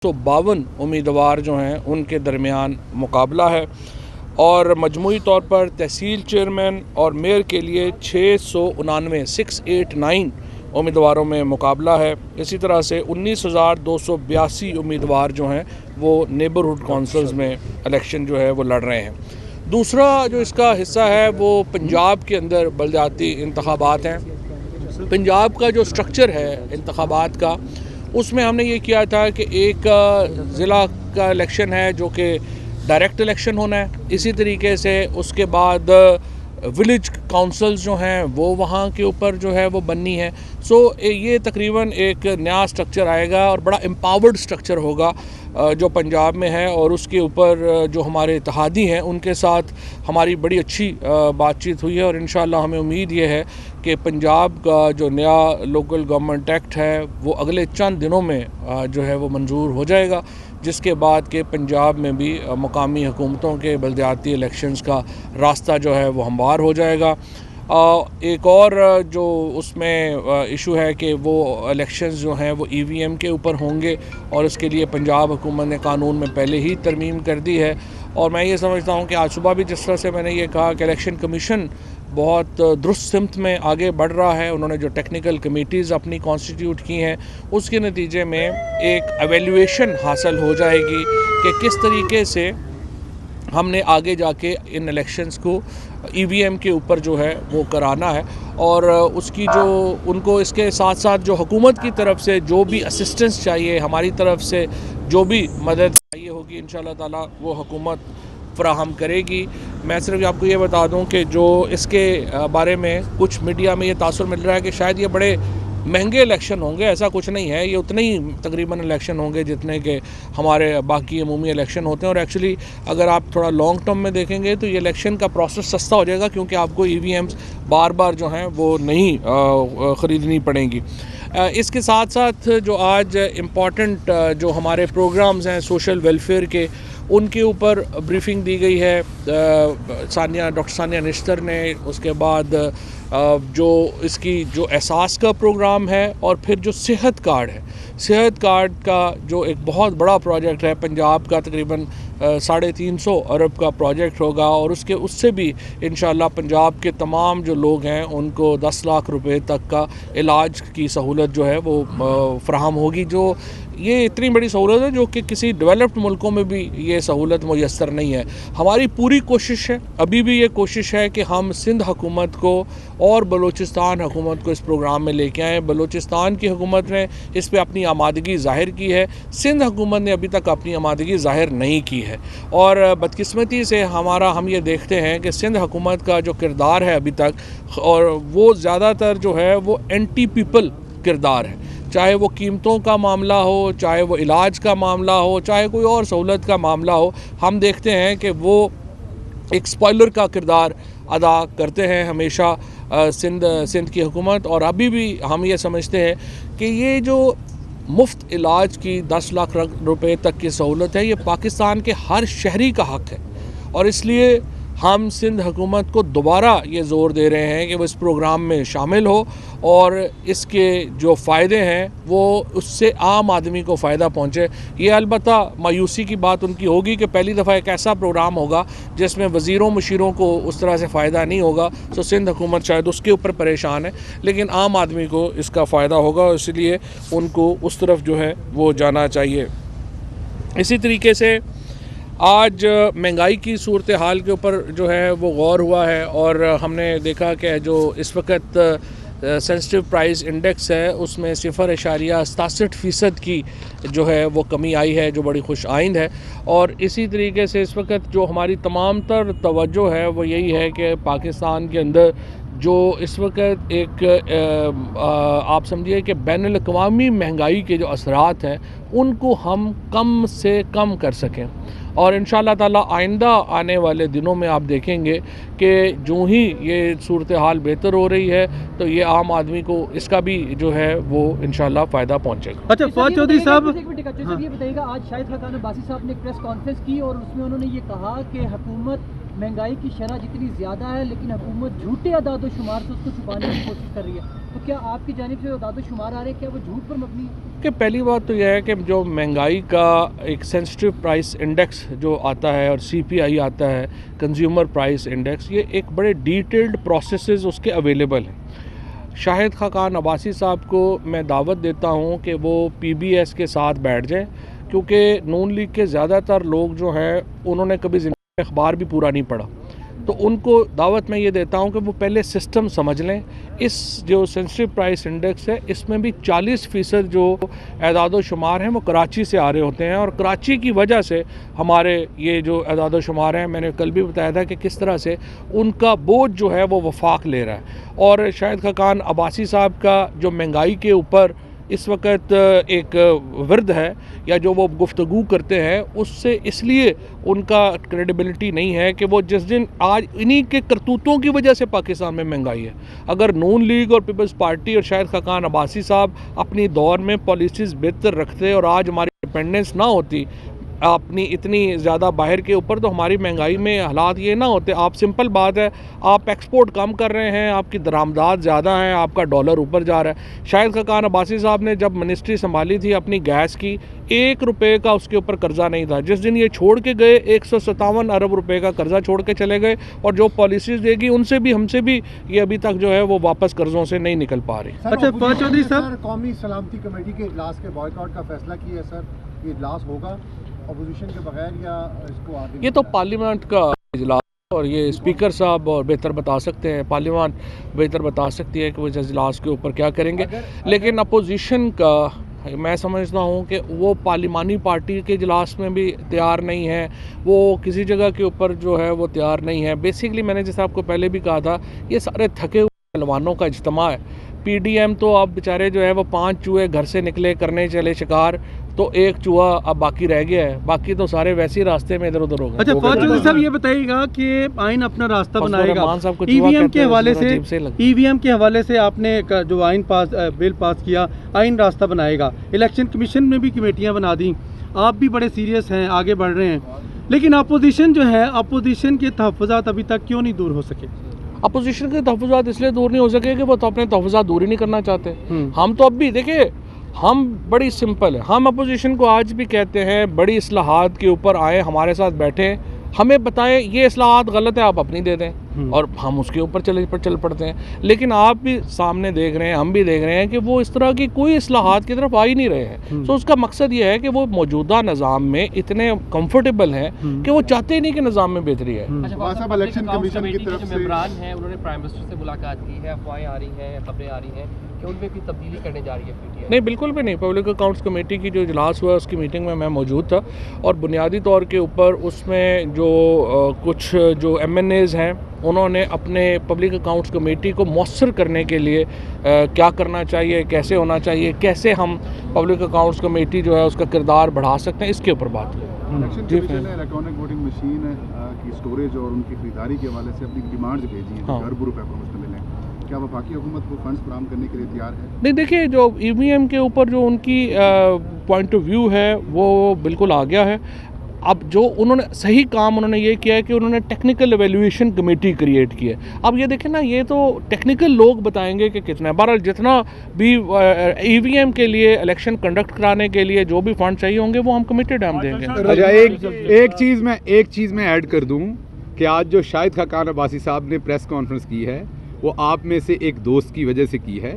152 उम्मीदवार जो हैं उनके दरमियान मुकाबला है और मजमूई तौर पर तहसील चेयरमैन और मेयर के लिए 689 उम्मीदवारों में मुकाबला है। इसी तरह से 19,282 उम्मीदवार जो हैं वो नेबरहुड कौंसल्स में इलेक्शन जो है वो लड़ रहे हैं। दूसरा जो इसका हिस्सा है वो पंजाब के अंदर बलदियाती इंतखाबात हैं। पंजाब का जो स्ट्रक्चर है इंतखाबात का, उसमें हमने ये किया था कि एक ज़िला का इलेक्शन है जो कि डायरेक्ट इलेक्शन होना है। इसी तरीके से उसके बाद विलेज काउंसिल्स जो हैं वो वहाँ के ऊपर जो है वो बननी है। ये तकरीबन एक नया स्ट्रक्चर आएगा और बड़ा एम्पावर्ड स्ट्रक्चर होगा जो पंजाब में है। और उसके ऊपर जो हमारे इत्तेहादी हैं उनके साथ हमारी बड़ी अच्छी बातचीत हुई है और इंशाअल्लाह हमें उम्मीद ये है कि पंजाब का जो नया लोकल गवर्नमेंट एक्ट है वो अगले चंद दिनों में जो है वो मंजूर हो जाएगा, जिसके बाद के पंजाब में भी मकामी हुकूमतों के बलदियाती इलेक्शंस का रास्ता जो है वो हमवार हो जाएगा। एक और जो उसमें इशू है कि वो इलेक्शंस जो हैं वो EVM के ऊपर होंगे और उसके लिए पंजाब हुकूमत ने कानून में पहले ही तरमीम कर दी है। और मैं ये समझता हूँ कि आज सुबह भी जिस तरह से मैंने ये कहा कि इलेक्शन कमीशन बहुत दुरुस्त सिमत में आगे बढ़ रहा है। उन्होंने जो टेक्निकल कमेटीज़ अपनी कॉन्स्टिट्यूट की हैं उसके नतीजे में एक एवेल्यूएशन हासिल हो जाएगी कि किस तरीके से हमने आगे जाके इन इलेक्शंस को EVM के ऊपर जो है वो कराना है। और उसकी जो उनको इसके साथ साथ जो हुकूमत की तरफ से जो भी असिस्टेंस चाहिए, हमारी तरफ से जो भी मदद चाहिए होगी, इंशाअल्लाह ताला वो हुकूमत फ़राहम करेगी। मैं सिर्फ आपको ये बता दूं कि जो इसके बारे में कुछ मीडिया में ये तासुर मिल रहा है कि शायद ये बड़े महंगे इलेक्शन होंगे, ऐसा कुछ नहीं है। ये उतने ही तकरीबन इलेक्शन होंगे जितने के हमारे बाकी अमूमी इलेक्शन होते हैं। और एक्चुअली अगर आप थोड़ा लॉन्ग टर्म में देखेंगे तो ये इलेक्शन का प्रोसेस सस्ता हो जाएगा, क्योंकि आपको EVMs बार बार जो हैं वो नहीं ख़रीदनी पड़ेंगी। इसके साथ साथ जो आज इम्पॉर्टेंट जो हमारे प्रोग्राम्स हैं सोशल वेलफेयर के, उनके ऊपर ब्रीफिंग दी गई है डॉक्टर सानिया निश्तर ने। उसके बाद जो इसकी जो एहसास का प्रोग्राम है और फिर जो सेहत कार्ड है, सेहत कार्ड का जो एक बहुत बड़ा प्रोजेक्ट है पंजाब का, तकरीबन 350 अरब का प्रोजेक्ट होगा। और उससे भी इंशाअल्लाह पंजाब के तमाम जो लोग हैं उनको 10 लाख रुपए तक का इलाज की सहूलत जो है वो फ़राहम होगी। जो ये इतनी बड़ी सहूलत है जो कि किसी डेवलप्ड मुल्कों में भी ये सहूलत मुयस्सर नहीं है। हमारी पूरी कोशिश है, अभी भी ये कोशिश है कि हम सिंध हुकूमत को और बलूचिस्तान हुकूमत को इस प्रोग्राम में लेके आएँ। बलूचिस्तान की हुकूमत ने इस पर अपनी आमादगी ज़ाहिर की है, सिंध हुकूमत ने अभी तक अपनी आमादगी ज़ाहिर नहीं की है। और बदकिस्मती से हम ये देखते हैं कि सिंध हुकूमत का जो किरदार है अभी तक, और वो ज़्यादातर जो है वो एंटी पीपल किरदार है। चाहे वो कीमतों का मामला हो, चाहे वो इलाज का मामला हो, चाहे कोई और सहूलत का मामला हो, हम देखते हैं कि वो एक स्पॉइलर का किरदार अदा करते हैं हमेशा सिंध की हुकूमत। और अभी भी हम ये समझते हैं कि ये जो मुफ्त इलाज की 10 लाख रुपए तक की सहूलत है, ये पाकिस्तान के हर शहरी का हक़ है। और इसलिए हम सिंध हुकूमत को दोबारा ये ज़ोर दे रहे हैं कि वो इस प्रोग्राम में शामिल हो और इसके जो फ़ायदे हैं वो उससे आम आदमी को फ़ायदा पहुँचे। ये अलबत्ता मायूसी की बात उनकी होगी कि पहली दफ़ा एक ऐसा प्रोग्राम होगा जिसमें वज़ीरों मुशीरों को उस तरह से फ़ायदा नहीं होगा। तो सिंध हुकूमत शायद उसके ऊपर परेशान है, लेकिन आम आदमी को इसका फ़ायदा होगा, इसलिए उनको उस तरफ जो है वो जाना चाहिए। इसी तरीके से आज महंगाई की सूरत हाल के ऊपर जो है वो गौर हुआ है और हमने देखा कि जो इस वक्त सेंसिटिव प्राइस इंडेक्स है उसमें 0.67% की जो है वो कमी आई है, जो बड़ी खुश आइंद है। और इसी तरीके से इस वक्त जो हमारी तमाम तर तवज्जो है वो यही है कि पाकिस्तान के अंदर जो इस वक्त एक आप समझिए कि बैनुल अक़वामी महंगाई के जो असरात हैं उनको हम कम से कम कर सकें। और इंशाअल्लाह ताला आइंदा आने वाले दिनों में आप देखेंगे कि जो ही ये सूरत हाल बेहतर हो रही है तो ये आम आदमी को इसका भी जो है वो इंशाअल्लाह फ़ायदा पहुँचेगा। अच्छा फवाद चौधरी साहब, ये बताइएगा, आज शाहिद खान अब्बासी साहब ने एक प्रेस कॉन्फ्रेंस की और उसमें उन्होंने ये कहा कि हुकूमत महंगाई की शरह जितनी ज़्यादा है लेकिन हुकूमत झूठे अदाद शुमार से उसको छुपाने की कोशिश कर रही है। तो क्या आपकी जानिब से दादो शुमार आ रहे हैं, क्या वो झूठ पर मबनी है? कि पहली बात तो यह है कि जो महंगाई का एक सेंसिटिव प्राइस इंडेक्स जो आता है और सीपीआई आता है, कंज्यूमर प्राइस इंडेक्स, ये एक बड़े डिटेल्ड प्रोसेसेस उसके अवेलेबल हैं। शाहिद खाकान अब्बासी साहब को मैं दावत देता हूँ कि वो पीबीएस के साथ बैठ जाएं, क्योंकि नून लीग के ज़्यादातर लोग जो हैं उन्होंने कभी ज़िंदगी में अखबार भी पूरा नहीं पढ़ा, तो उनको दावत मैं ये देता हूँ कि वो पहले सिस्टम समझ लें। इस जो सेंसिटिव प्राइस इंडेक्स है, इसमें भी 40% जो एदाद शुमार हैं वो कराची से आ रहे होते हैं, और कराची की वजह से हमारे ये जो एदाद शुमार हैं, मैंने कल भी बताया था कि किस तरह से उनका बोझ जो है वो वफाक ले रहा है। और शाहिद खाकान अब्बासी साहब का जो महंगाई के ऊपर इस वक्त एक विरद है या जो वो गुफ्तगू करते हैं, उससे इसलिए उनका क्रेडिबिलिटी नहीं है कि वो जिस दिन आज इन्हीं के करतूतों की वजह से पाकिस्तान में महंगाई है। अगर नून लीग और पीपल्स पार्टी और शाहिद खाकान अब्बासी साहब अपनी दौर में पॉलिसीज़ बेहतर रखते और आज हमारी डिपेंडेंस ना होती अपनी इतनी ज़्यादा बाहर के ऊपर, तो हमारी महंगाई में हालात ये ना होते। आप सिंपल बात है, आप एक्सपोर्ट कम कर रहे हैं, आपकी दरामदात ज़्यादा है, आपका डॉलर ऊपर जा रहा है। शाहिद खाकान अब्बासी साहब ने जब मिनिस्ट्री संभाली थी अपनी गैस की, 1 रुपये का उसके ऊपर कर्जा नहीं था। जिस दिन ये छोड़ के गए 157 अरब रुपए का कर्जा छोड़ के चले गए, और जो पॉलिसीज़ देगी उनसे भी हमसे भी ये अभी तक जो है वो वापस कर्जों से नहीं निकल पा रही। अच्छा चौधरी साहब, कौमी सलामती कमेटी के इजलास के बॉयकॉट का फैसला किया है सर, ये इजलास होगा अपोजिशन के बगैर या इसको आगे? ये तो पार्लियामेंट का इजलास और ये स्पीकर साहब और बेहतर बता सकते हैं, पार्लियामेंट बेहतर बता सकती है कि वो इस इजलास के ऊपर क्या करेंगे। लेकिन अपोजिशन का मैं समझता हूँ कि वो पार्लिमानी पार्टी के इजलास में भी तैयार नहीं है, वो किसी जगह के ऊपर जो है वो तैयार नहीं है। बेसिकली मैंने जैसे आपको पहले भी कहा था, ये सारे थके हुए पहलवानों का इज्तिमा है। पीडीएम तो अब बेचारे जो है वो 5 चूहे घर से निकले करने चले शिकार, तो 1 चूहा अब बाकी रह गया है, बाकी तो सारे वैसे ही रास्ते में इधर उधर हो गए। अच्छा चौधरी साहब, ये बताइएगा कि आइन अपना रास्ता बनाएगा, ईवीएम के हवाले से आपने जो आइन बिल पास किया, आइन रास्ता बनाएगा। इलेक्शन कमीशन में भी कमेटियां बना दी, आप भी बड़े सीरियस हैं, आगे बढ़ रहे हैं, लेकिन अपोजिशन जो है, अपोजिशन के तहफ़्फ़ुज़ात अभी तक क्यों नहीं दूर हो सके? अपोजिशन के तहफ़्फ़ुज़ात इसलिए दूर नहीं हो सके कि वो तो अपने तहफ़्फ़ुज़ात दूर ही नहीं करना चाहते। हम तो अब भी देखिए, हम बड़ी सिंपल है, हम अपोजिशन को आज भी कहते हैं बड़ी इस्लाहात के ऊपर आए, हमारे साथ बैठें, हमें बताएं ये इस्लाहात गलत है, आप अपनी दे दें और हम उसके ऊपर चल पड़ते हैं। लेकिन आप भी सामने देख रहे हैं, हम भी देख रहे हैं कि वो इस तरह की कोई इस्लाहात की तरफ आ ही नहीं रहे हैं। तो उसका मकसद ये है कि वो मौजूदा निज़ाम में इतने कंफर्टेबल हैं कि वो चाहते ही नहीं कि निज़ाम में बेहतरी है। अच्छा, इलेक्शन कमीशन की तरफ से मेंबरान हैं, उन्होंने प्राइम मिनिस्टर से मुलाकात की है, अफवाहें आ रही हैं, खबरें आ रही हैं कि उनमें भी तब्दीली करने जा रही है पीटीआई? नहीं, बिल्कुल भी नहीं। पब्लिक अकाउंट्स कमेटी की जो इजलास हुआ उसकी मीटिंग में मैं मौजूद था, और बुनियादी तौर के ऊपर उसमें जो कुछ जो MNAs हैं उन्होंने अपने पब्लिक अकाउंट्स कमेटी को मौसर करने के लिए क्या करना चाहिए, कैसे होना चाहिए, कैसे हम पब्लिक अकाउंट्स कमेटी जो है उसका किरदार बढ़ा सकते हैं, इसके ऊपर बात हुई। इलेक्शन कमीशन ने इलेक्ट्रॉनिक वोटिंग मशीन की स्टोरेज और उनकी खरीदारी के हवाले से अपनी डिमांड्स भेजी हैं, जो अरबों रुपए पर मुश्तमिल हैं। क्या वफाकी हुकूमत को फंड्स फराहम करने के लिए तैयार है? नहीं, देखिए, जो EVM के ऊपर जो उनकी पॉइंट ऑफ व्यू है वो बिल्कुल आ गया है। अब जो उन्होंने सही काम उन्होंने ये किया है कि उन्होंने टेक्निकल एवेल्यूएशन कमेटी क्रिएट की है। अब ये देखें ना, ये तो टेक्निकल लोग बताएंगे कि कितना है। बहरहाल जितना भी EVM के लिए इलेक्शन कंडक्ट कराने के लिए जो भी फंड चाहिए होंगे वो हम कमिटेड हम देंगे। अच्छा, एक चीज़ मैं ऐड कर दूं कि आज जो शाहिद खाकान अब्बासी साहब ने प्रेस कॉन्फ्रेंस की है वो आप में से एक दोस्त की वजह से की है।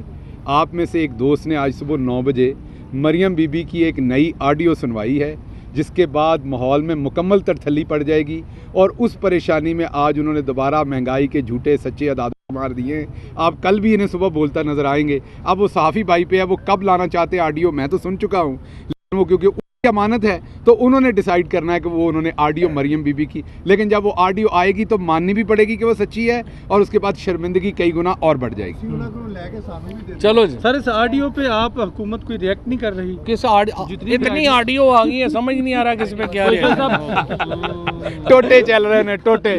आप में से एक दोस्त ने आज सुबह 9 बजे मरियम बीबी की एक नई ऑडियो सुनवाई है, जिसके बाद माहौल में मुकम्मल तरथली पड़ जाएगी, और उस परेशानी में आज उन्होंने दोबारा महंगाई के झूठे सच्चे अदाद मार दिए हैं। आप कल भी इन्हें सुबह बोलता नज़र आएंगे। अब वो सहाफ़ी भाई पे है, वो कब लाना चाहते हैं ऑडियो मैं तो सुन चुका हूँ, लेकिन वो क्योंकि अमानत है तो उन्होंने डिसाइड करना है कि वो उन्होंने ऑडियो मरियम बीबी की, लेकिन जब वो ऑडियो आएगी तो माननी भी पड़ेगी कि वो सच्ची है, और उसके बाद शर्मिंदगी कई गुना और बढ़ जाएगी। चलो जी सर, इस ऑडियो पे आप हुकूमत कोई रिएक्ट नहीं कर रही? किस इतनी ऑडियो आ गई है, समझ नहीं आ रहा किस पे क्या टोटे चल रहे हैं, टोटे।